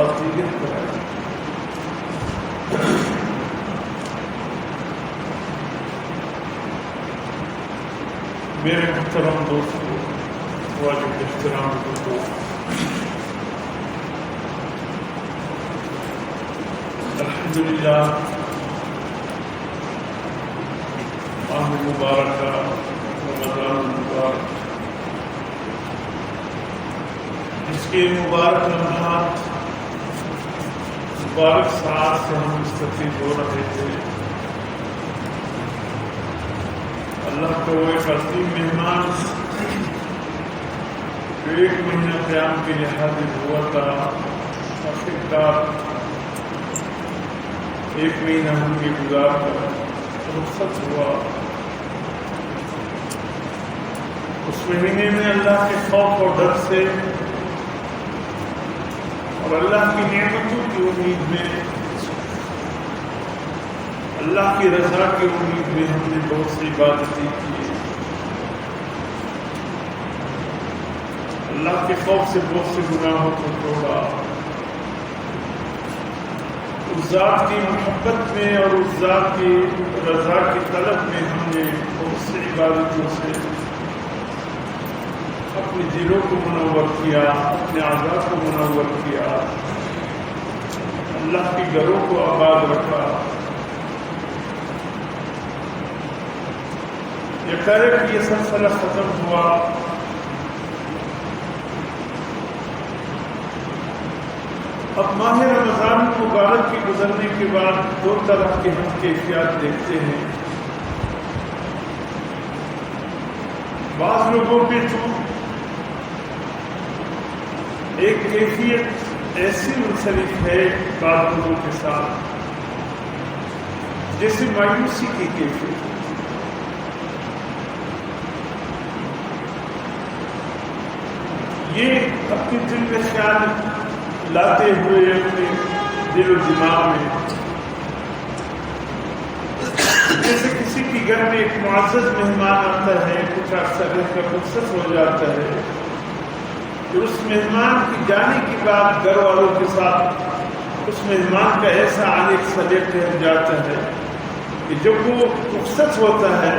تعطیلت کرائی. میرے محترم دوستوں، واجب احترام کو الحمدللہ ماہ مبارکہ رمضان المبارک، اس کے مبارک لمحات، مبارک ساعت سے ہم مستفید ہو رہے تھے. اللہ کا وہ ایک عظیم مہمان جو 1 مہینہ قیام کے لیے حاضر ہوا تھا، آخرکار 1 مہینہ ہم بھی گزار کر رخصت ہوا. اس مہینے میں اللہ کے خوف اور ڈر سے اور اللہ کی نعمتوں کی امید میں، اللہ کی رضا کی امید میں ہم نے بہت سی عبادتیں کی. اللہ کے خوف سے بہت سے گناہوں کو توڑا. اس ذات کی محبت میں اور اس ذات کی رضا کی طلب میں ہم نے بہت سی عبادتوں سے اپنے دلوں کو منور کیا، اپنے اعضاء کو منور کیا، اللہ کے گھروں کو آباد رکھا. یہ کرے کہ یہ سلسلہ ختم ہوا. اب ماہ رمضان مبارک کے گزرنے کے بعد 2 طرح کے ہم کیفیات دیکھتے ہیں. بعض لوگوں پہ تو ایک کیفیت ایسی منسلک ہے بعض لوگوں کے ساتھ جیسے مایوسی کی کیفیت. یہ اپنے دل میں خیال لاتے ہوئے اپنے دل و دماغ میں جیسے کسی کے گھر میں ایک معزز مہمان آتا ہے، کچھ عرصہ رہ کر رخصت ہو جاتا ہے، پھر اس مہمان کی جانے کے بعد گھر والوں کے ساتھ اس مہمان کا ایسا آنے کا سلیقہ رہ جاتا ہے کہ جب وہ رخصت ہوتا ہے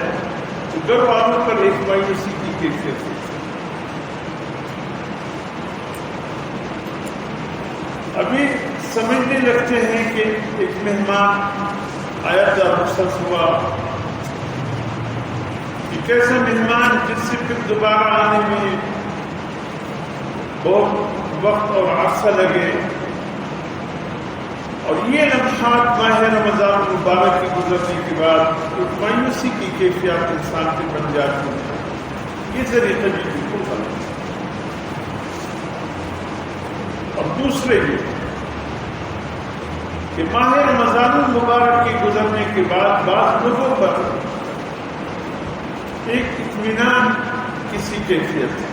تو گھر والوں پر ایک مایوسی کی کیفیت ہوتی ہے. ابھی سمجھنے لگتے ہیں کہ ایک مہمان آیا تھا، رخصت ہوا، ایک ایسا مہمان جس سے پھر دوبارہ آنے میں بہت وقت اور عرصہ لگے. اور یہ لمحات ماہ رمضان مبارک کے گزرنے کے بعد ایک مایوسی کی کیفیات انسان کے بن جاتی ہے. یہ ذریعہ بھی بالکل غلط ہے. اور دوسرے یہ کہ ماہ رمضان المبارک کے گزرنے کے بعد بعض لوگوں پر ایک اطمینان کسی کیفیت ہے.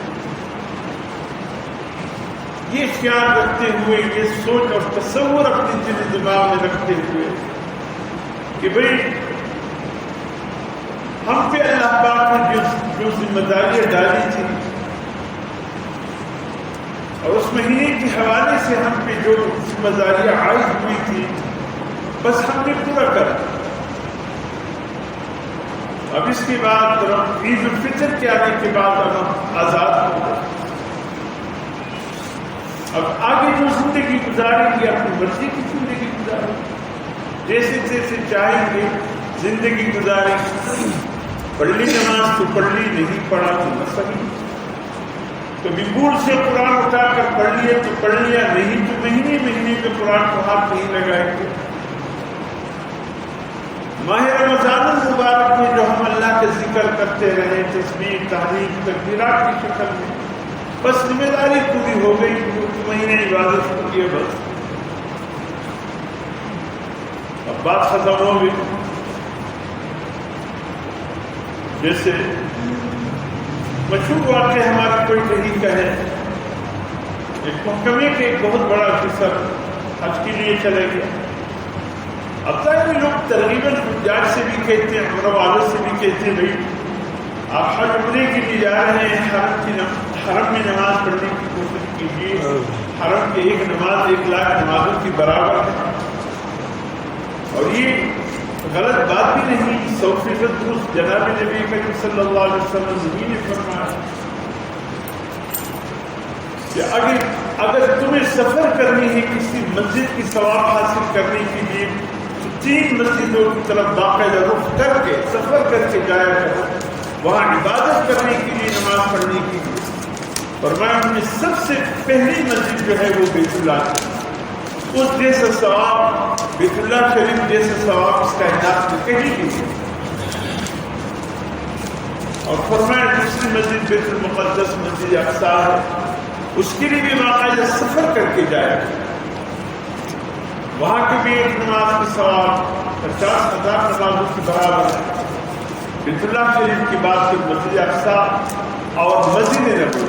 یہ خیال رکھتے ہوئے، یہ سوچ اور تصور اپنے دل دماغ میں رکھتے ہوئے کہ بھئی ہم پہ اللہ پاک نے جو ذمہ داریاں ڈالی تھی اور اس مہینے کے حوالے سے ہم پہ جو ذمہ داریاں عائد ہوئی تھی بس ہم نے پورا کر. اب اس کے بعد عید الفطر کے آنے کے بعد ہم آزاد ہو گئے. اب آگے جو زندگی گزاریں گے اپنی مرضی کی زندگی گزاریں گے، جیسے جیسے چاہیں گے زندگی گزاریں. پڑھ لی نماز تو پڑھ لی، نہیں پڑھا تو نہ صحیح. کبھی بوڑھ سے قرآن اٹھا کر پڑھ لیا تو پڑھ لیا، نہیں تو مہینے مہینے کے قرآن کو ہاتھ نہیں لگائیں گے. ماہ رمضان المبارک میں جو ہم اللہ کا ذکر کرتے رہے، تسبیح، تحلیل، تکبیرات کی شکل میں، بس ذمہ داری پوری ہو گئی، مہینے عبادت ہو گئی. بس اب بات ختم ہو گئی. جیسے مشہور واقعہ ہمارا کوئی نہیں کا ہے، ایک محکمے کے ایک بہت بڑا افسر حج کے لیے چلے گیا. اب تک بھی لوگ تقریباً حجاج سے بھی کہتے ہیں، عمرہ والوں سے بھی کہتے ہیں بھائی آپ حج عمرے کے لیے جا رہے ہیں، حرم میں نماز پڑھنے کی کوشش کیجیے. حرم کی ایک نماز 1,00,000 نمازوں کی برابر ہے. اور یہ غلط بات بھی نہیں، 100% درست جناب نبی کریم صلی اللہ علیہ وسلم نے فرمایا کہ اگر تمہیں سفر کرنی ہے کسی مسجد کی ثواب حاصل کرنے کے لیے تو 3 مسجدوں کی طرف باقاعدہ رخ کر کے سفر کر کے جایا کرو، وہاں عبادت کرنے کے لیے، نماز پڑھنے کے لیے. فرمایا ہم نے سب سے پہلی مسجد جو ہے وہ بیت اللہ ہے. اس جیسا ثواب، بیت اللہ شریف جیسا ثواب اس کائنات میں کہیں بھی نہیں. اور فرمایا دوسری مسجد بیت المقدس مسجد اقصی ہے، اس کے لیے بھی باقاعدہ سفر کر کے جائے. وہاں کی بھی ایک نماز کی ثواب 50,000 نمازوں کی برابر ہے. بیت اللہ شریف کی بات پھر مسجد اقصی اور مسجد نبوی.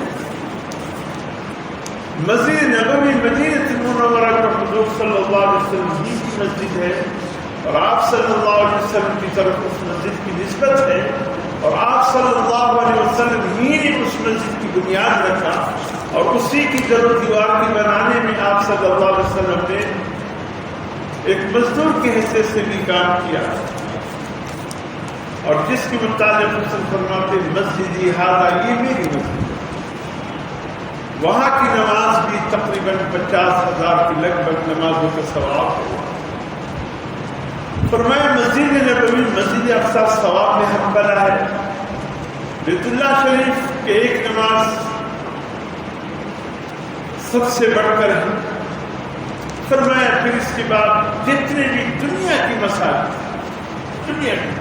مسجد نبوی مدینہ منورہ کا حضور صلی اللہ علیہ وسلم ہی کی مسجد ہے، اور آپ صلی اللہ علیہ وسلم کی طرف اس مسجد کی نسبت ہے، اور آپ صلی اللہ علیہ وسلم ہی نے اس مسجد کی بنیاد رکھا، اور اسی کی جڑ و دیوار کی بنانے میں آپ صلی اللہ علیہ وسلم نے ایک مزدور کی حیثیت سے بھی کام کیا. اور جس کے متعلق حسن فرماتے مسجدی ھذا، یہ میری مسجد. وہاں کی نماز بھی تقریباً 50,000 کی لگ بھگ نمازوں کا ثواب ہے. فرمایا مسجد نبوی مسجد اقصی ثواب میں ہم بنا ہے. بیت اللہ شریف کے ایک نماز سب سے بڑھ کر ہے. فرمایا پھر اس کے بعد جتنے بھی دنیا کی مساجد، دنیا کی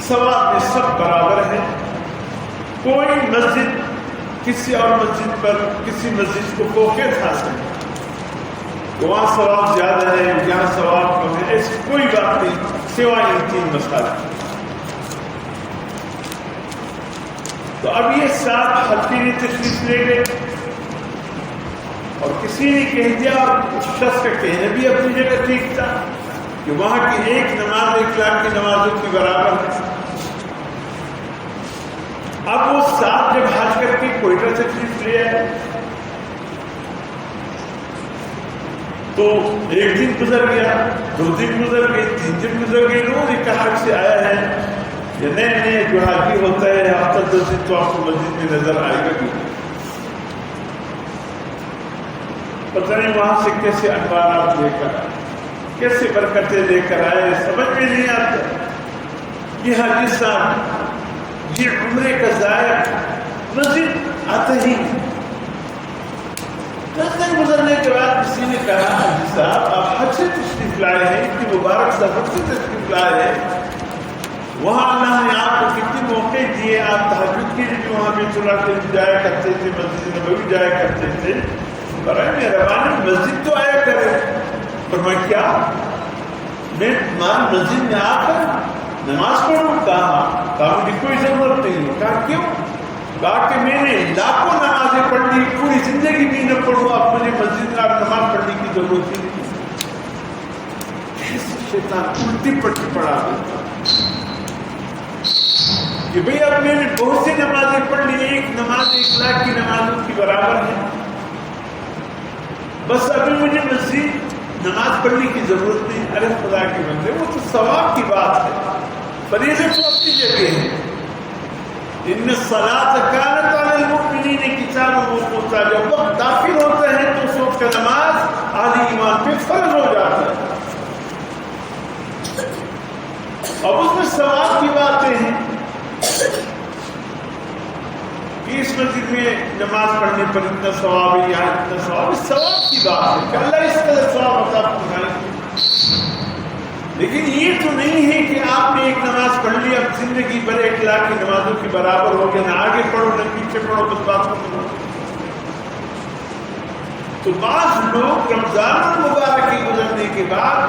ثواب میں سب برابر ہے. کوئی مسجد کسی اور مسجد پر، کسی مسجد کو فوقیت حاصل ہے، وہاں ثواب زیادہ ہے، یہاں ثواب کم ہے، ایسی کوئی بات نہیں سوائے ان 3 مساجد. تو اب یہ 7 حلقے نے تشریف لے گئے، اور کسی نے کہہ دیا، اور اس شخص کا کہنا بھی اپنی جگہ ٹھیک تھا کہ وہاں کی ایک نماز 1,00,000 کی نمازوں کی برابر ہے. اب وہ 7 جب حج کر کے کوئٹہ تشریف لے آئے تو 1 دن گزر گیا، 2 دن گزر گئے، 3 دن گزر گئے. لوگ ایک حج سے آیا ہے یا نئے جو حاجی ہوتا ہے ہفتہ 10 دن تو آپ کو مسجد میں نظر آئے گا بھی. پتہ نہیں وہاں سے کیسے انوارات لے کر آئے، کیسے برکتیں لے کر آئے، سمجھ میں نہیں آتا. یہ حاجی صاحب، یہ عمرے کا ظاہر مسجد آتا ہی. 10 دن گزرنے کے بعد کسی نے کہا حاجی صاحب آپ حج سے تشریف لائے ہیں، اتنی مبارک سفر سے تشریف لائے ہیں، وہاں اللہ نے آپ کو کتنے موقع دیے، آپ تہجد کے لیے بھی وہاں بیت اللہ شریف جایا کرتے تھے، مسجد نبوی جایا کرتے تھے، برائے مہربانی مسجد تو آیا کرے. فرمایا کیا میں تمہاری مسجد میں آ کر نماز پڑھوں؟ کہا مجھے کوئی ضرورت نہیں ہے. کہا کیوں؟ کہا کہ میں نے لاکھوں نمازیں پڑھ لی، پوری زندگی بھی نہ پڑھوں، اب مجھے مسجد میں نماز پڑھنے کی ضرورت ہی نہیں. شیطان الٹی پٹی پڑھا دیتا کہ بھئی اب میں نے بہت سی نمازیں پڑھ لی، ایک نماز 1,00,000 کی نمازوں کی برابر ہے، بس ابھی مجھے مزید نماز پڑھنے کی ضرورت نہیں. ارے خدا کے بندے، وہ تو ثواب کی بات ہے، فریضے تو اپنی جگہ ہے. ان الصلاۃ کانت علی المؤمنین کتابا موقوتا. جب وقت داخل ہوتا ہے تو اس وقت کا نماز اہل ایمان پہ فرض ہو جاتا ہے. اب اس میں ثواب کی باتیں ہیں کہ اس مسجد میں نماز پڑھنے پر اتنا ثواب ہے، یہاں اتنا ثواب ہے. ثواب کی بات ہے کہ اللہ اس قدر ثواب عطا فرمائے. لیکن یہ تو نہیں ہے کہ آپ نے ایک نماز پڑھ لی، اب زندگی بھر 1,00,000 کی نمازوں کی برابر ہو گیا، نہ آگے پڑھو نہ پیچھے پڑھو، بس بات کرو. تو بعض لوگ رمضان المبارک کے گزرنے کے بعد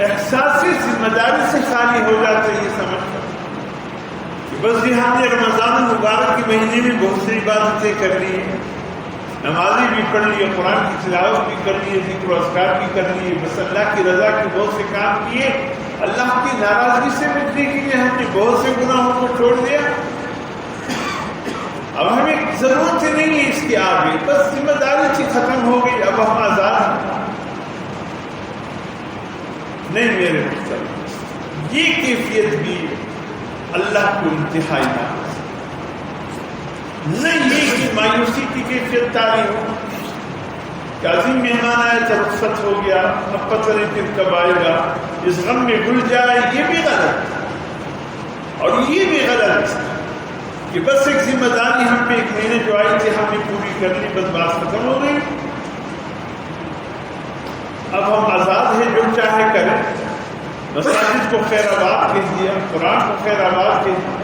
احساسی ذمہ داری سے خالی ہو جاتے ہیں، یہ سمجھ کر کہ بس یہ ہم نے رمضان المبارک کے مہینے میں بہت سی عبادتیں کر لی ہیں، نمازیں بھی پڑھ لی، قرآن کی تلاوت بھی کر لی، ذکر و اذکار بھی کر لیے، بس اللہ کی رضا کے بہت سے کام کیے، اللہ کی ناراضگی سے بچنے کے لیے ہم نے بہت سے گناہوں کو چھوڑ دیا. اب ہمیں ضرورت ہی نہیں ہے اس کے آگے، بس ذمہ داری سے ختم ہو گئی، اب ہم آزاد ہیں۔ نہیں میرے مطلب یہ کیفیت بھی اللہ کو انتہائی ناراض، نہیں یہ کہ مایوسی کی کیفیت تاری ہو کہ عظیم مہمان آئے تو رخصت ہو گیا، اب پتہ نہیں پھر کب آئے گا، اس غم میں گل جائے، یہ بھی غلط ہے۔ اور یہ بھی غلط کہ بس ایک ذمہ داری ہم پہ ایک مہینے جو آئی تھی ہم نے پوری کر لی، بس بات ختم ہو گئی، اب ہم آزاد ہیں، جو چاہے کریں۔ مساجد کو خیر آباد کہہ دیا، قرآن کو خیر آباد کہہ دیا۔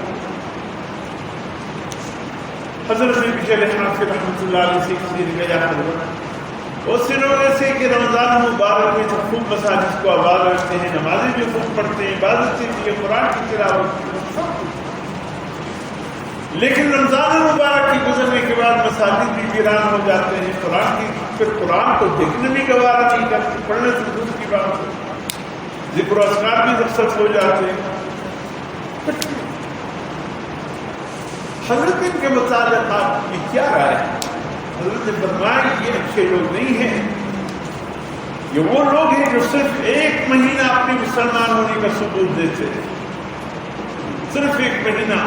حضرت بشر حنفی رحمۃ اللہ علیہ سے کسی نے گیا حضرت اس دنوں سے کہ رمضان مبارک میں تو خوب مساجد کو آباد رکھتے ہیں، نمازیں بھی خوب پڑھتے ہیں، عبادت سے قرآن کی تلاوت، لیکن رمضان المبارک کی گزرنے کے بعد مساجد بھی ویران ہو جاتے ہیں، قرآن کی پھر قرآن کو دیکھنے بھی گوارا نہیں کرتے، پڑھنے سے دور کی بات ہے، ذکر و اذکار بھی رخصت ہو جاتے ہیں۔ حضرت ان کے متعلق آپ کی کیا رائے ہے؟ حضرت نے فرمایا یہ اچھے لوگ نہیں ہیں، یہ وہ لوگ ہیں جو صرف ایک مہینہ اپنے مسلمان ہونے کا ثبوت دیتے ہیں، صرف ایک مہینہ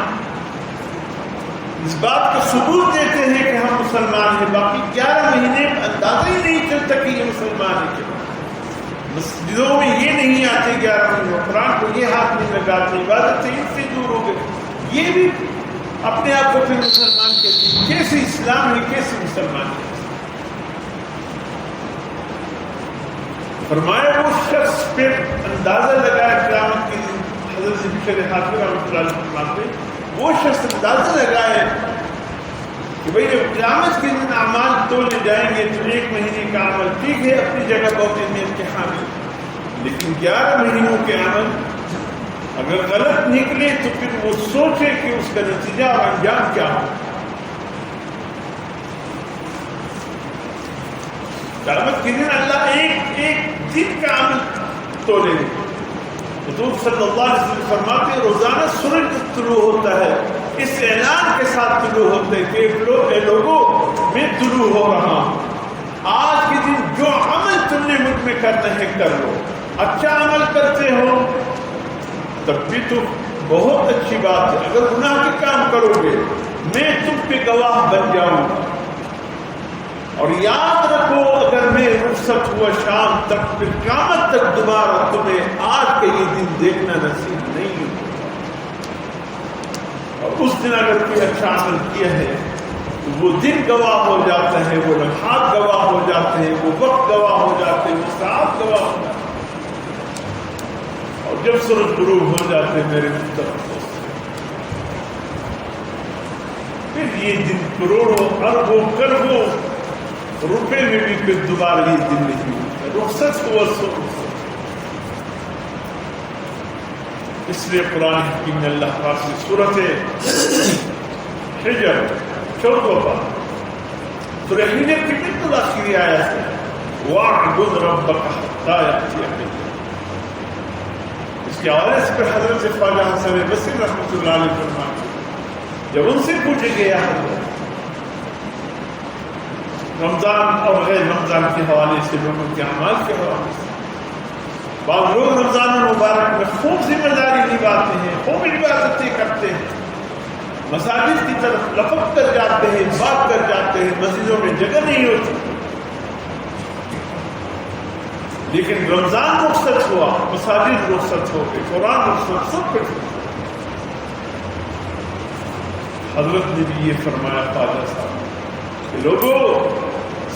اس بات کا ثبوت دیتے ہیں کہ ہم مسلمان ہیں، باقی 11 مہینے اندازہ ہی نہیں چلتا کہ یہ مسلمان ہیں۔ مسجدوں میں یہ نہیں آتے 11 مہینے، قرآن کو یہ ہاتھ نہیں لگاتے، عبادت سے ان سے دور ہو گئے، یہ بھی اپنے آپ کو پھر مسلمان کہتے ہیں۔ کیسے اسلام ہے، کیسے مسلمان ہے؟ فرمایا وہ شخص پھر اندازہ لگایا قیامت کے دن، حضرت بشر حنفی رحمۃ اللہ علیہ فرماتے ہیں وہ شخص اندازہ لگائے کہ بھئی جب قیامت کے دن اعمال تولے جائیں گے تو ایک مہینے کا عمل ٹھیک ہے، اپنی جگہ بہت اہمیت کے حامل، لیکن 11 مہینوں کے عمل اگر غلط نکلے تو پھر وہ سوچے کہ اس کا نتیجہ اور انجام کیا ہو۔ قیامت کے دن اللہ ایک دن کا عمل تولے گا۔ حضور صلی اللہ علیہ وسلم فرماتے ہیں روزانہ سورج طلوع ہوتا ہے، اس اعلان کے ساتھ طلوع ہوتے ہیں کہ لوگوں میں طلوع ہو رہا ہوں، آج کے دن جو عمل تم نے مجھ میں کرنا ہے کر لو، اچھا عمل کرتے ہو تب بھی تو بہت اچھی بات ہے، اگر گناہ کے کام کرو گے میں تم پہ گواہ بن جاؤں گا، اور یاد رکھو اگر میں رخصت ہوا شام تک پھر قیامت تک دوبارہ تمہیں آج کا یہ دن دیکھنا نصیب نہیں ہوگا، اور اس دن اگر کوئی اچھا عمل کیا ہے تو وہ دن گواہ ہو جاتا ہے، وہ لمحات گواہ ہو جاتے ہیں، وہ وقت گواہ ہو جاتے ہیں، وہ ساعت گواہ ہو جاتے ہیں، اور جب سورج غروب ہو جاتے ہیں میرے مطلب پھر یہ دن کروڑوں اربوں کربوں روپے میں بھی پھر دوبارہ یہ دن نہیں ہوتا، رخصت ہوا سو اس لیے قرآن حکیم نے اللہ پاک سے سورۃ حجر 14 پارہ سورہ حجر کی بالکل آخری آیت ہے وَاعْبُدْ رَبَّكَ حَتَّىٰ يَأْتِيَكَ اس کے حوالے سے پھر حضرت خواجہ حسن بصری رحمۃ اللہ علیہ فرماتے جب ان سے پوچھے گیا حضرت رمضان اور غیر رمضان کے حوالے سے، لوگوں کے اعمال کے حوالے سے، بعض لوگ رمضان المبارک میں خوب ذمہ داری نبھاتے ہیں، خوب عبادتیں کرتے ہیں، مساجد کی طرف لپک کر جاتے ہیں، بات کر جاتے ہیں، مسجدوں میں جگہ نہیں ہوتی، لیکن رمضان رخصت ہوا، مساجد رخصت ہو گئی، قرآن رخصت، سب کچھ۔ حضرت نے بھی یہ فرمایا خواجہ صاحب کہ لوگوں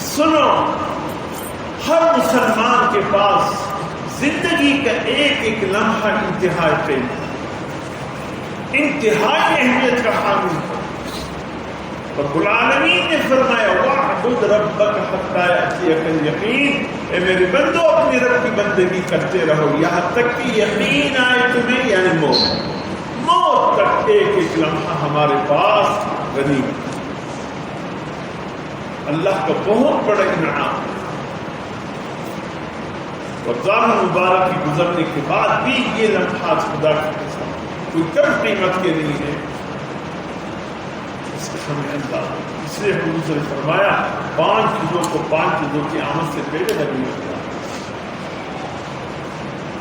سنو، ہر مسلمان کے پاس زندگی کا ایک ایک لمحہ انتہائی قیمتی، انتہائی اہمیت کا حامل ہے۔ رب العالمین نے فرمایا وَاعْبُدْ رَبَّكَ حَتَّىٰ يَأْتِيَكَ الْيَقِينُ، اے میرے بندو اپنی رب کی بندگی کرتے رہو یہاں تک کہ یقین آئے تمہیں، یعنی موت تک ایک ایک لمحہ ہمارے پاس غنیمت۔ اللہ کا بہت بڑا انعام، رمضان مبارک کی گزرنے کے بعد بھی یہ لمحات خدا کے ساتھ کوئی کم قیمت کے نہیں ہے۔ اس کا ہمیں انداز ہو. اس لیے حضور نے فرمایا 5 چیزوں کو 5 چیزوں کی آمد سے پہلے نبی ہوتا ہے.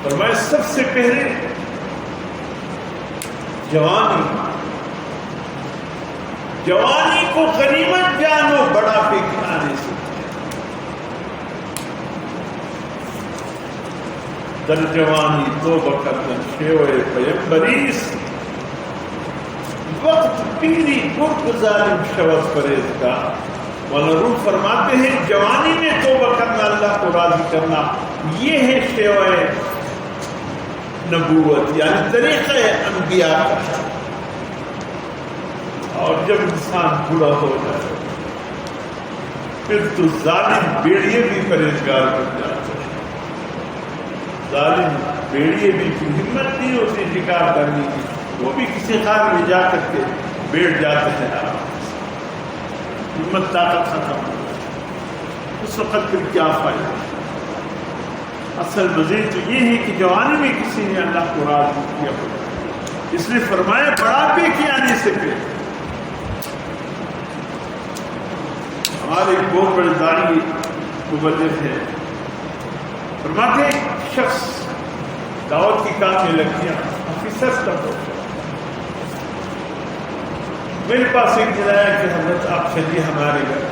فرمایا سب سے پہلے جوانی کو غنیمت جانو بڑھاپے کے آنے سے. در جوانی توبہ کردن شیوئے پیمبریس وقت پیری گرد ظالم شوز پرہیزگار. مولانا روم فرماتے ہیں جوانی میں توبہ کرنا اللہ کو راضی کرنا یہ ہے شیوئے نبوت یعنی طریقہ انبیاء کا. اور جب انسان بوڑھا ہو جائے پھر تو ظالم بیڑیے بھی پرہیزگار بن جاتے ہیں. ظالم بیڑیے بھی ہمت نہیں ہوتی شکار کرنے کی, وہ بھی کسی خار میں جا کر کے بیٹھ جاتے ہیں. ہمت طاقت ختم ہو اس وقت پھر کیا فائدہ. اصل مزید تو یہ ہے کہ جوانی میں کسی نے اللہ کو راضی کیا ہو. اس لیے فرمایا بڑھاپے کے آنے سے پہلے. ہمارے ایک بہت بڑے داعی مبلغ ہے, فرماتے ہیں شخص دعوت کی کام میں لگ گیا, آفیسر کا ہوتا. میرے پاس ایک دن آیا کہ حضرت آپ چلیے ہمارے گھر.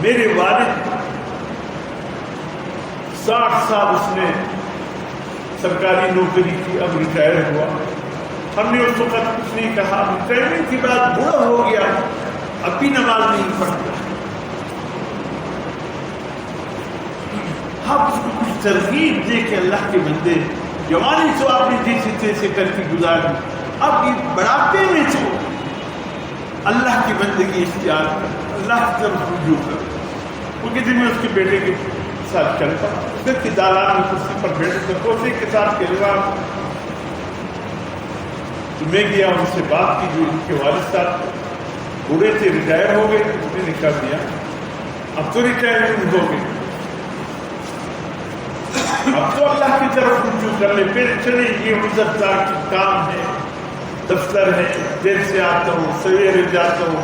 میرے والد 60 سال اس نے سرکاری نوکری کی, اب ریٹائر ہوا. ہم نے اس وقت کچھ نہیں کہا. ریٹائرمنٹ کے بعد بوڑھا ہو گیا, اب بھی نماز نہیں پڑھتا. آپ اس کو کچھ ترغیب دے کہ اللہ کے بندے جوانی تو آپ نے جیسے تیسے کر کے گزاری, اب یہ بڑھاپے میں تو اللہ کی بندگی اختیار کر, اللہ کی طرف رجوع کر. وہ کہتے میں اس کے بیٹے کے ساتھ چلتا, پھر کی دالان میں کرسی پر بیٹھے تو کوسے کے ساتھ کھیلوا. تو میں گیا ان سے بات کی, جو ان کے والد صاحب بوڑھے تھے, ریٹائر ہو گئے. انہوں نے کر دیا اب تو ریٹائرمنٹ ہو گئی, اب تو اللہ کی طرف رجوع کر لے. پھر چلے یہ عزت دار کی کام ہے, دفتر ہے, دیر سے آتا ہوں, سویرے جاتا ہوں,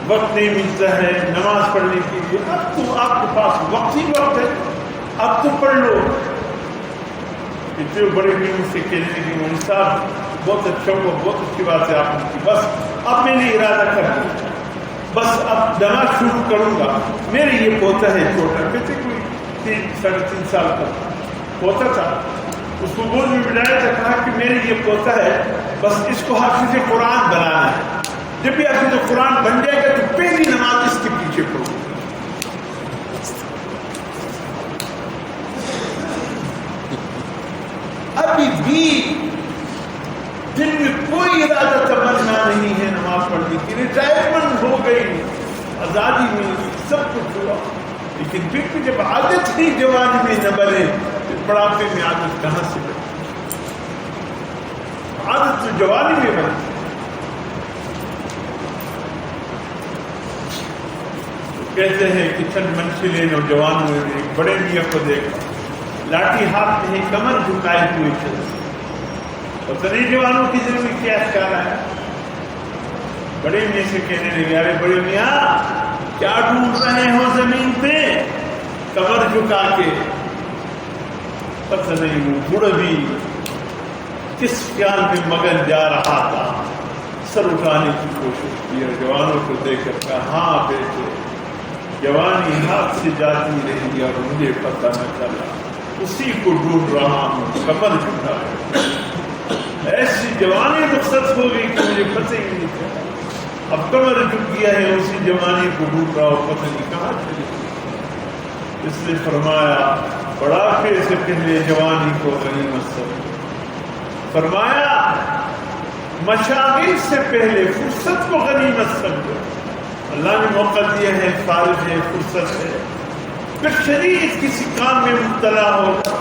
وقت نہیں ملتا ہے نماز پڑھنے کے لیے. اب تو آپ کے پاس وقت ہی وقت ہے, اب تو پڑھ لو. اتنے بڑے دن سے کہنے لگے مولوی صاحب بہت اچھا ہوا, بہت اچھی بات ہے آپ کی, بس اب میں نے ارادہ کر دیا, بس اب نماز شروع کروں گا. میرے یہ پوتا ہے چھوٹا, کہتے کوئی 3-3.5 سال کا پوتا تھا, اس کو گود میں بٹھایا تھا, کہا کہ میرے یہ پوتا ہے, بس اس کو حافظ قرآن بنانا ہے. جب بھی حافظ قرآن بن جائے گا تو پہلی نماز اس کے پیچھے پڑھو. ابھی بھی دل میں کوئی ارادہ تمنا نہیں ہے نماز پڑھنے کی. ریٹائرمنٹ ہو گئی, آزادی میں سب کچھ ہوا, لیکن پھر جب عادت ہی جوانی میں نہ بنے پھر بڑھاپے میں عادت کہاں سے بنے. عادت تو جوانی میں بنے. کہتے ہیں کہ چند منشلے نوجوانوں نے ایک بڑے میاں کو دیکھا, لاٹھی ہاتھ میں کمر جھکائے ہوئے چلے. اور تنی جوانوں کی دل میں کیا خیال آیا, بڑے میاں سے کہنے لگے, ارے بڑے میاں کیا ڈھونڈ رہے ہو زمین پہ کمر جھکا کے. پتہ نہیں وہ بوڑھا بھی کس خیال میں مگن جا رہا تھا, سر اٹھانے کی کوشش کی اور جوانوں کو دیکھ کر کہا, ہاں بیٹے جوانی ہاتھ سے جاتی رہی اور مجھے پتہ نہ چلا, اسی کو ڈھونڈ رہا ہوں, کمر جھکا. ایسی جوانی رخصت ہو گئی کہ مجھے پتہ ہی نہیں چلا. اب کمر جھک گیا ہے, اسی جوانی کو ڈھونڈ رہا ہو, پتہ نہیں کہاں چلی. اس نے فرمایا بڑھاپے سے پہلے جوانی کو غنیمت سمجھو. فرمایا مشاغل سے پہلے فرصت کو غنیمت سمجھو. اللہ نے موقع دیا ہے, فارغ ہے, فرصت ہے, پھر شدید کسی کام میں مبتلا ہوگا,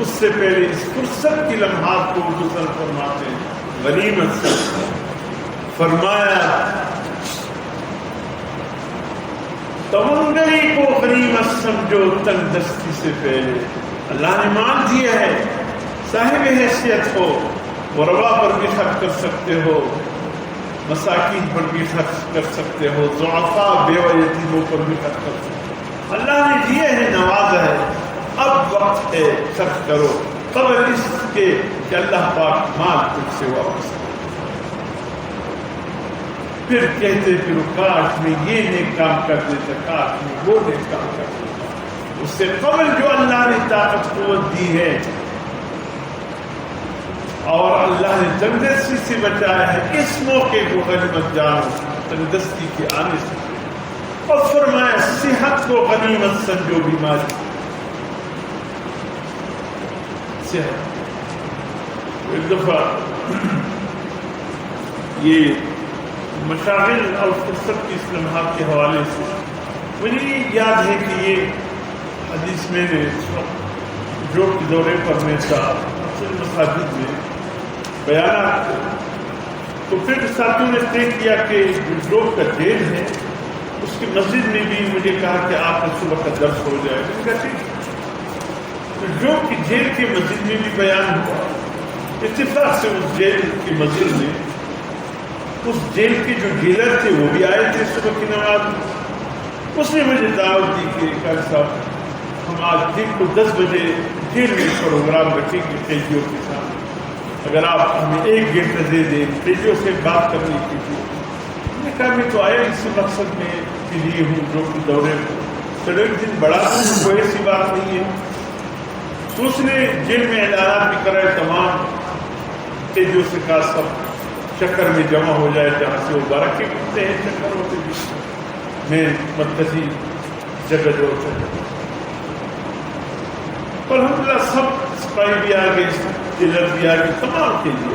اس سے پہلے اس فرصت کی لمحات کو گزر فرماتے ہیں غنیمت سے. فرمایا تمنگری کو غنیمت سمجھو تنگ دستی سے پہلے. اللہ نے مان دیا ہے, صاحب حیثیت ہو, غربا پر بھی خرچ کر سکتے ہو, مساکین پر بھی خرچ کر سکتے ہو، ضعفاء بیوہ یتیموں پر بھی خرچ کر سکتے ہو. اللہ نے دیے ہیں، نوازا ہے، اب وقت ہے خرچ کرو قبل اس کے کہ اللہ پاک مال تجھ سے واپس کرے. پھر کہتے پھر کاش میں یہ نیک کام کر دیتا، کاش میں وہ نیک کام کر دیتا. اس سے قبل جو اللہ نے طاقت قوت دی ہے اور اللہ نے تندرستی سے بچایا ہے، اس موقع کو غنیمت جانو تندرستی کے آنے سے. اور فرمایا صحت کو غنیمت سمجھو، بیماری صحت. ایک دفعہ یہ مشاغل اور فرصت کی اس لمحات کے حوالے سے مجھے یاد ہے کہ یہ حدیث میں نے جو کے دورے پر میں تھا مساجد میں بیانات، تو پھر ساتھیوں نے طے کیا کہ جو کا جیل ہے اس کی مسجد میں بھی مجھے کہا کہ آپ کا صبح کا درس ہو جائے گا. جو کہ جیل کی مسجد میں بھی بیان ہوا. اتفاق سے اس جیل کی مسجد میں اس جیل کے جو جیلر تھے وہ بھی آئے تھے صبح کی نماز. اس نے مجھے دعوت دی کہ قاری صاحب ہم آج دن کو 10 بجے جیل میں پروگرام رکھیں گے قیدیوں کے ساتھ، اگر آپ ہمیں 1 گھنٹہ دے دیں قیدیوں سے بات کرنے کی. میں نے کہا میں تو آیا اسی مقصد میں کے لیے ہوں جو کہ دورے کو، چلو ایک دن بڑا کوئی ایسی بات نہیں ہے. تو اس نے جیل میں اعلانات بھی کرائے، تمام قیدیوں سے کہا سب چکر میں جمع ہو جائے جہاں سے وہ برقے اٹھتے ہیں چکر ہوتے میں مرکزی جگہ جو ہوتا ہے. الحمدللہ سب سپاہی بھی آ گئے، جیلر بھی آ گئے، تمام کے لیے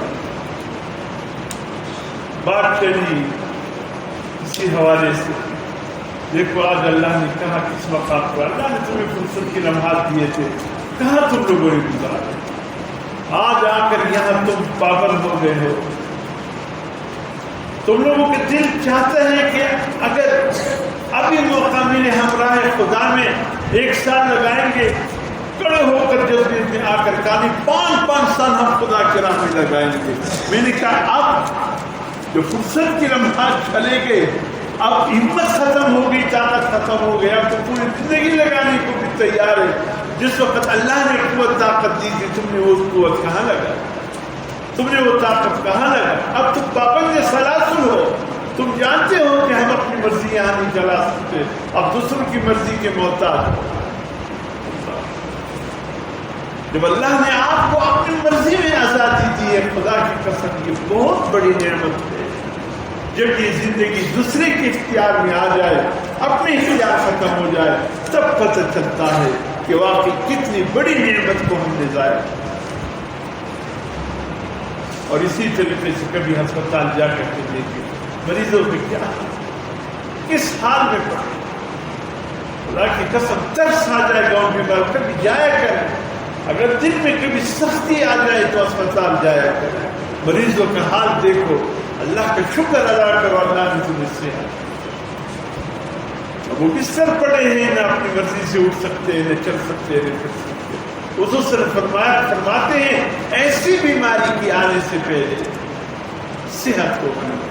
بات چلی اسی حوالے سے. دیکھو آج اللہ نے کہا کس مقام پر اللہ نے تمہیں فرصت کے لمحات دیے تھے، کہاں تم لوگوں نے گزارے. آج آ کر یہاں تم پابند ہو گئے ہو. تم لوگوں کے دل چاہتا ہے کہ اگر ابھی موقع ملے ہمراہ خدا میں 1 سال لگائیں گے، کڑے ہو کر جذبے میں آ کر کہا 5 سال ہم خدا کے راہ میں لگائیں گے. میں نے کہا اب جو فرصت کی لمحات چلے گئے، اب ہمت ختم ہو گئی، طاقت ختم ہو گئی، اب تو پوری زندگی لگانے کو بھی تیار ہے. جس وقت اللہ نے قوت طاقت دی تھی تم نے وہ قوت کہاں لگا، تم نے وہ طاقت کہاں لگا. اب تم پابند سلاسل ہو، تم جانتے ہو کہ ہم اپنی مرضی یہاں نہیں چلا سکتے، اب دوسروں کی مرضی کے محتاج ہو. جب اللہ نے آپ کو اپنی مرضی میں آزادی دی ہے، خدا کی قسم یہ بہت بڑی نعمت ہے. جب یہ زندگی دوسرے کے اختیار میں آ جائے، اپنے اختیار ختم ہو جائے، تب پتہ چلتا ہے کہ واقعی کتنی بڑی نعمت کو ہم نے ضائع. اور اسی طریقے سے کبھی ہسپتال جا کر کے دیکھیں مریضوں کے کیا کس حال میں پڑے. خدا کی قسم ترس آ جائے گاؤں کے بعد کبھی جایا کریں. اگر دل میں کبھی سختی آ جائے تو اسپتال جایا کریں. مریضوں کا حال دیکھو، اللہ کا شکر ادا کرو اللہ نے تمہیں سے. وہ بستر پڑے ہیں، نہ اپنی مرضی سے اٹھ سکتے ہیں، نہ چل سکتے ہیں، نہ پھر سکتے. حضور صلی اللہ علیہ وسلم فرماتے ہیں ایسی بیماری کی آنے سے پہلے صحت کو بنانا،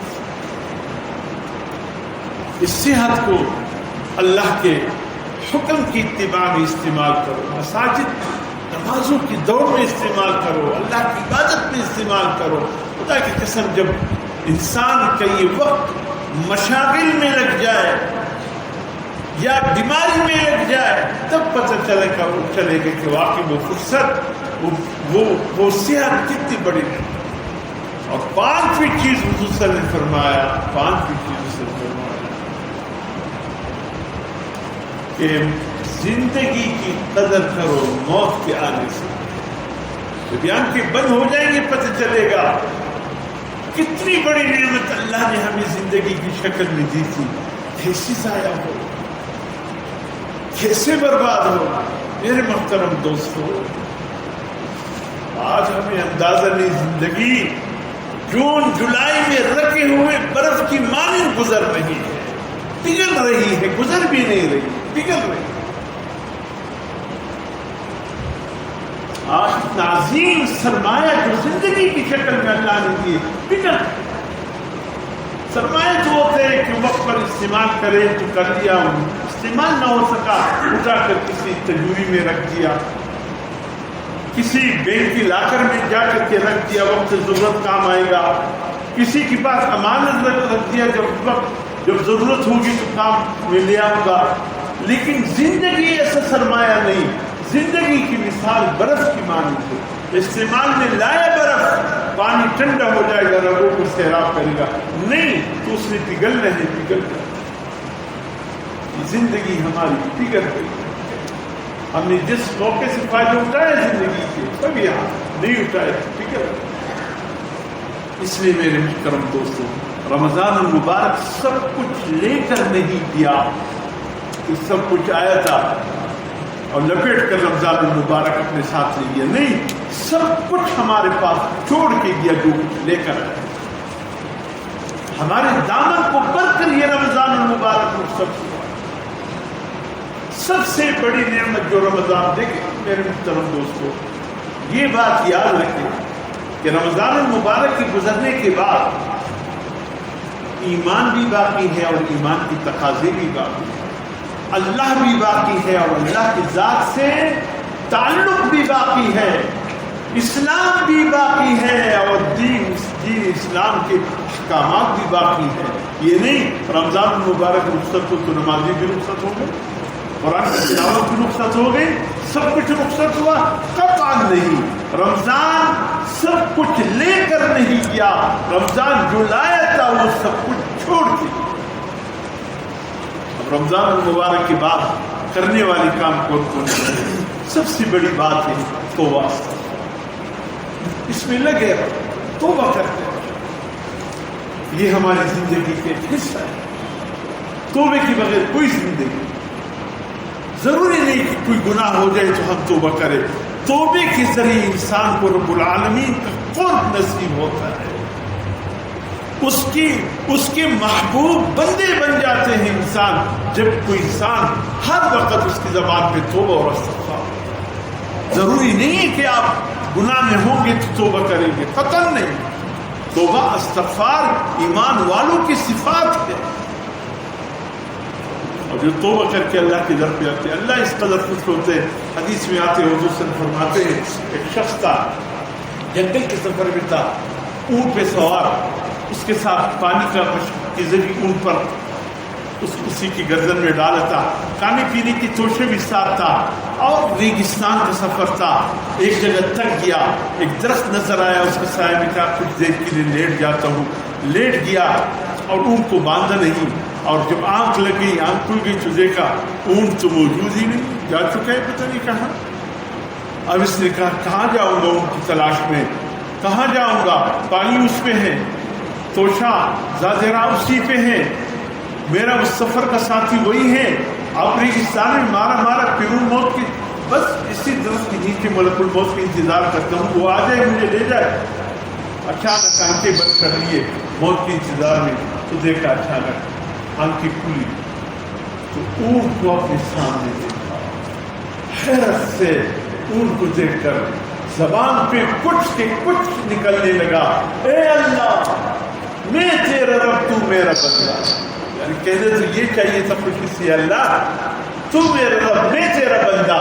اس صحت کو اللہ کے حکم کی اتباع میں استعمال کرو، مساجد نمازوں کی دوڑ میں استعمال کرو، اللہ کی عبادت میں استعمال کرو. خدا کی قسم جب انسان کا یہ وقت مشاغل میں لگ جائے یا بیماری میں لگ جائے، تب پتہ چلے گا کہ واقعی وہ فرصت وہ صحت کتنی بڑی ہے. اور 5ویں چیز حضور صلی اللہ علیہ وسلم نے فرمایا، 5ویں چیز سے فرمایا کہ زندگی کی قدر کرو موت کے آنے سے. جب آنکھیں بند ہو جائیں گے پتہ چلے گا کتنی بڑی نعمت اللہ نے ہمیں زندگی کی شکل میں دی تھی، کیسی ضائع ہو، کیسے برباد ہو. میرے محترم دوستو، آج ہمیں اندازہ نہیں، زندگی جون جولائی میں رکھے ہوئے برف کی مانند گزر رہی ہے، پگھل رہی ہے، گزر بھی نہیں رہی، پگھل رہی ہے. آج عظیم سرمایہ جو زندگی کی شکل میں اللہ نے دی، پگھل. سرمایہ جو ہوتے ہیں کہ وقت پر استعمال کرے تو کر لیا، استعمال نہ ہو سکا اٹھا کر کسی تجوری میں رکھ دیا، کسی بینک کی لاکر میں جا کر کے رکھ دیا، وقت ضرورت کام آئے گا، کسی کے پاس امانت رکھ دیا، جب ضرورت ہوگی تو کام میں لے آؤں گا۔ لیکن زندگی ایسا سرمایہ نہیں، زندگی کی مثال برف کی مانند ہے، استعمال میں لایا برف، پانی ٹھنڈا ہو جائے گا، رگوں کو سیراب کرے گا، نہیں تو اس نے پگھل گئی۔ زندگی ہماری پگھل گئی، ہم نے جس موقع سے فائدہ اٹھایا زندگی کے کبھی نہیں اٹھائے، پگھل گئی۔ اس لیے میرے محترم دوستوں، رمضان المبارک سب کچھ لے کر نہیں دیا کہ سب کچھ آیا تھا اور لپیٹ کر رمضان المبارک اپنے ساتھ لے گیا، نہیں، سب کچھ ہمارے پاس چھوڑ کے گیا جو کچھ لے کر آیا۔ ہمارے دامن کو بھر کر یہ رمضان المبارک سب سے بڑی نعمت جو رمضان، دیکھیں میرے محترم دوستوں، یہ بات یاد رکھیں کہ رمضان المبارک کے گزرنے کے بعد ایمان بھی باقی ہے اور ایمان کی تقاضے بھی باقی ہے، اللہ بھی باقی ہے اور اللہ کی ذات سے تعلق بھی باقی ہے، اسلام بھی باقی ہے اور دین اسلام کے احکامات بھی باقی ہے۔ یہ نہیں رمضان المبارک رخصت ہو تو نمازی بھی رخصت ہو گئے، قرآن کی تلاوت بھی رخصت ہو گئی، سب کچھ رخصت ہوا، قطعاً نہیں۔ رمضان سب کچھ لے کر نہیں گیا، رمضان جو لایا تھا وہ سب کچھ چھوڑ کے گیا۔ اب رمضان المبارک کے بعد کرنے والے کام کون ہے؟ سب سے بڑی بات ہے توبہ، اس میں لگے توبہ کرتے ہیں، یہ ہماری زندگی کے حصہ ہے۔ توبے کے بغیر کوئی زندگی، ضروری نہیں کہ کوئی گناہ ہو جائے تو ہم توبہ کریں، توبے کے ذریعے انسان کو رب العالمین کا قرب نصیب ہوتا ہے، اس کے محبوب بندے بن جاتے ہیں انسان، جب کوئی انسان ہر وقت اس کی زبان پہ توبہ اور استغفار۔ ضروری نہیں ہے کہ آپ گناہ میں ہوں گے تو توبہ کریں گے، قطعاً نہیں۔ توبہ استغفار ایمان والوں کی صفات ہے، اور جو توبہ کر کے اللہ کی در پہ آتے ہیں اللہ اس قدر خوش ہوتے ہیں۔ حدیث میں آتے حضور صلی اللہ علیہ وسلم فرماتے ہیں ایک شخص تھا، جنگل کے سفر میں تھا، اونٹ پہ سوار، اس کے ساتھ پانی کا کے ذریعے اونٹ پر اسی کی گردن میں ڈالا تھا، کھانے پینے کی توشے بھی ساتھ تھا، اور ریگستان کا سفر تھا۔ ایک جگہ تک گیا، ایک درخت نظر آیا، اس کے سائے میں کہا کچھ دیر کے لیے لیٹ جاتا ہوں، لیٹ گیا اور اونٹ کو باندھا نہیں، اور جب آنکھ لگ گئی، آنکھ کھل گئی تو دیکھا اونٹ تو موجود ہی نہیں، جا چکا ہے پتہ نہیں کہاں۔ اب اس نے کہا کہاں جاؤں گا اونٹ کی تلاش میں، کہاں جاؤں گا، پانی اس پہ ہے، توشا زاجرہ اسی پہ ہے، میرا اس سفر کا ساتھی وہی ہے، اب ریگستان میں مارا پھروں موت کی، بس اسی درخت کے نیچے ملک الموت کا انتظار کرتا ہوں، وہ آ جائے مجھے لے جائے۔ اچانک آنکھیں بند کر لیے موت کے انتظار میں، تو دیکھا اچانک آنکھیں کھلی تو اونٹ کو اپنے سامنے دیکھا، حیرت سے اونٹ کو دیکھ کر زبان پہ کچھ کے کچھ نکلنے لگا، اے اللہ میں تیرا رب، تو میرا بندہ۔ یعنی کہنے تو یہ چاہیے تھا خوشی سے، اللہ تو میرا رب میں تیرا بندہ،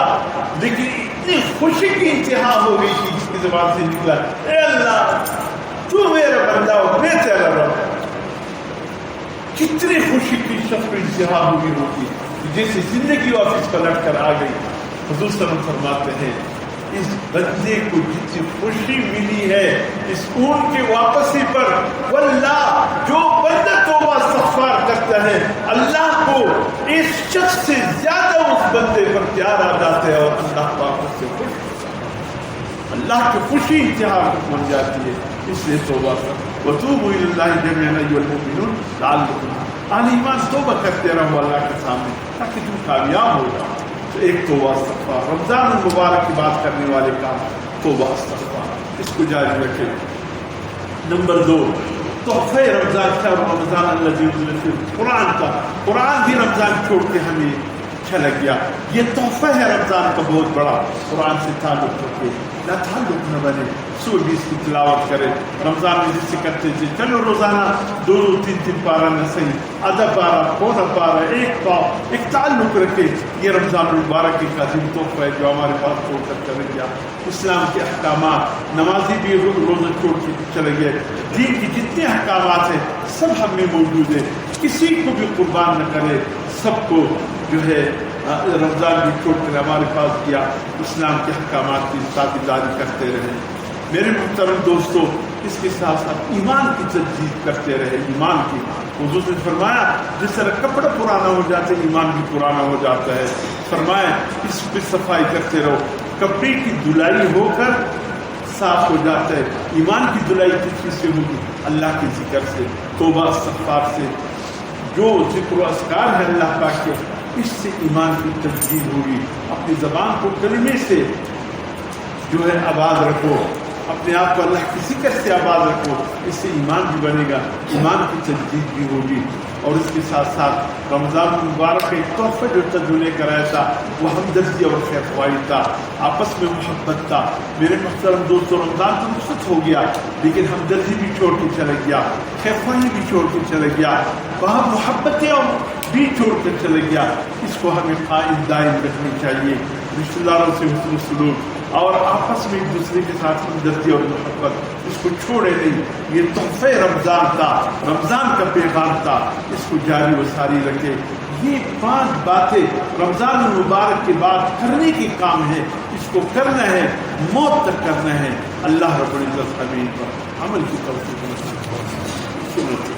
لیکن اتنی خوشی کی انتہا ہو گئی تھی جس کی زبان سے نکلا، اے اللہ تو میرا بندہ اور میں تیرا رب۔ کتنی خوشی کی شخص میں انتہا ہوئی ہوتی ہے، جیسے زندگی واپس پلٹ کر آ گئی۔ حضور صلی اللہ علیہ وسلم فرماتے ہیں اس بندے کو جتنی خوشی ملی ہے اس اونٹ کے واپسی پر، واللہ جو بندہ توبہ استغفار کرتا ہے اللہ کو اس شخص سے زیادہ اس بندے پر پیار آ جاتا ہے، اور اللہ پاک اس سے خوش ہوتا ہے، اللہ کی خوشی انتہا بن جاتی ہے۔ اس لیے توبہ کر، وتوبوا الی اللہ جميعا ایھا المؤمنون لعلکم، اہل ایمان توبہ کرتے رہو اللہ کے سامنے تاکہ تم کامیاب ہو جاؤ۔ تو ایک توبہ استغفار، رمضان المبارک کی بات کرنے والے کام توبہ استغفار، اس کو جاری رکھیں۔ نمبر 2 تحفہ رمضان کا، رمضان الذی انزل فیہ قرآن کا، قرآن بھی رمضان چھوڑ کے ہمیں اچھا لگ گیا، یہ تحفہ ہے رمضان کا بہت بڑا، قرآن سے تعلق رکھے۔ تعلق نہ بنے. سورہ 20 کی تلاوت کرے. رمضان میں جس سے کرتے تھے چلو روزانہ 2-3 پارہ نہ صحیح آدھا پارہ پونا پارہ ایک پاؤ ایک تعلق رکھے. یہ رمضان المبارک کا عظیم تحفہ ہے جو ہمارے پاس چھوڑ کر چلے گیا. اسلام کے احکامات, نمازی بھی روزہ چھوڑ کے چلے گئے. دین کی جتنے احکامات ہیں سب ہم میں موجود ہیں. کسی کو بھی قربان نہ کرے, سب کو جو ہے رمضان بھی چھوڑ کر ہمارے پاس کیا. اسلام کے احکامات کی تابعداری کرتے رہے. میرے محترم دوستو, اس کے ساتھ ساتھ ایمان کی تجدید کرتے رہے. ایمان کی حضور نے فرمایا جس طرح کپڑا پرانا ہو جاتا ہے ایمان بھی پرانا ہو جاتا ہے. فرمایا اس پہ صفائی کرتے رہو. کپڑے کی دھلائی ہو کر صاف ہو جاتا ہے. ایمان کی دھلائی کس چیز سے ہوگی؟ اللہ کے ذکر سے, توبہ استغفار سے. جو ذکر و اذکار ہے اللہ پاک کے, اس سے ایمان کی تجدید ہوگی. اپنی زبان کو کلمے سے جو ہے آباد رکھو, اپنے آپ کو اللہ کی ذکر سے آباد رکھو. اس سے ایمان بھی بنے گا, ایمان کی تجدید بھی ہوگی. اور اس کے ساتھ ساتھ رمضان المبارک کا ایک تحفہ جو تجھے لے کر آیا تھا وہ ہمدردی اور خیر خواہی تھا, آپس میں محبت تھا. میرے محترم دوستوں, رمضان تو رخصت ہو گیا لیکن ہمدردی بھی چھوڑ کے چلے گیا, خیر خواہی بھی چھوڑ کے چلے گیا, وہاں محبتیں بھی چھوڑ کر چلے گیا. اس کو ہمیں قائم دائم رکھنی چاہیے. رشتہ داروں سے حسن سلوک اور آپس میں ایک دوسرے کے ساتھ ہمدردی اور محبت, اس کو چھوڑے نہیں. یہ تحفہ رمضان تھا, رمضان کا پیغام تھا, اس کو جاری و ساری رکھے. یہ 5 باتیں رمضان المبارک کے بعد کرنے کے کام ہے. اس کو کرنا ہے, موت تک کرنا ہے. اللہ رب العزت حبیب پر عمل کی توفیق نصیب فرمائے.